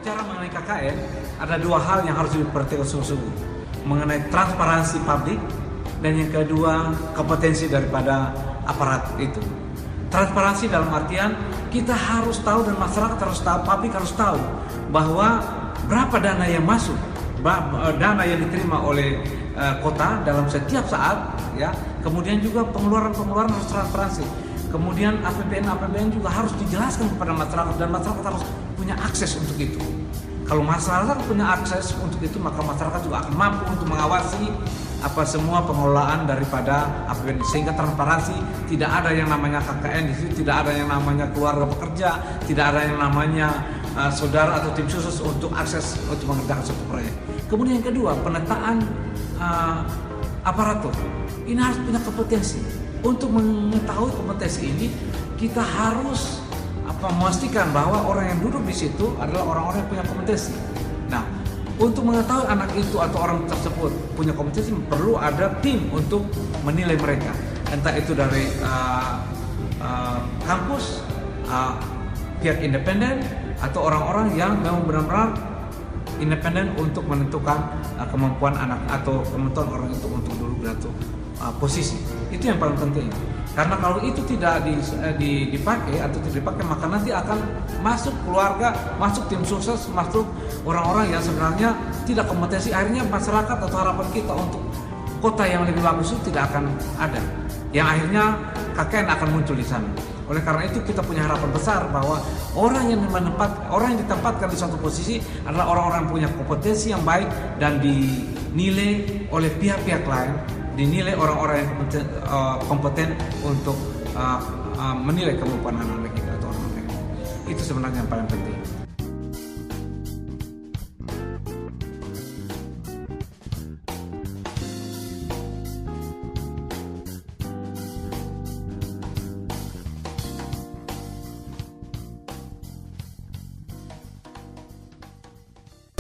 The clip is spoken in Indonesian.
bicara mengenai KKN, ada dua hal yang harus diperhatikan sungguh-sungguh. Mengenai transparansi publik, dan yang kedua, kompetensi daripada aparat itu. Transparansi dalam artian, kita harus tahu dan masyarakat harus tahu, publik harus tahu bahwa berapa dana yang masuk, dana yang diterima oleh kota dalam setiap saat, ya. Kemudian juga pengeluaran harus transparansi. Kemudian APBN juga harus dijelaskan kepada masyarakat, dan masyarakat harus punya akses untuk itu. Kalau masyarakat punya akses untuk itu, maka masyarakat juga akan mampu untuk mengawasi apa semua pengelolaan daripada APBN, sehingga transparansi. Tidak ada yang namanya KKN di situ, tidak ada yang namanya keluarga pekerja, tidak ada yang namanya saudara atau tim khusus untuk akses untuk mengerjakan suatu proyek. Kemudian yang kedua, penataan aparatur. Ini harus punya kompetensi. Untuk mengetahui kompetensi ini, kita harus memastikan bahwa orang yang duduk di situ adalah orang-orang yang punya kompetensi. Nah, untuk mengetahui anak itu atau orang tersebut punya kompetensi, perlu ada tim untuk menilai mereka. Entah itu dari kampus, pihak independen, atau orang-orang yang memang benar-benar independen untuk menentukan kemampuan anak atau kemampuan orang itu untuk duduk di satu posisi. Itu yang paling penting. Karena kalau itu tidak dipakai atau tidak dipakai, maka nanti akan masuk keluarga, masuk tim sukses, masuk orang-orang yang sebenarnya tidak kompetensi. Akhirnya masyarakat atau harapan kita untuk kota yang lebih bagus itu tidak akan ada. Yang akhirnya KKN akan muncul di sana. Oleh karena itu kita punya harapan besar bahwa orang yang ditempatkan di suatu posisi adalah orang-orang yang punya kompetensi yang baik dan dinilai oleh pihak-pihak lain, dinilai orang-orang yang kompeten untuk menilai kemampuan anak-anak kita atau orang-orang kita. Itu sebenarnya yang paling penting.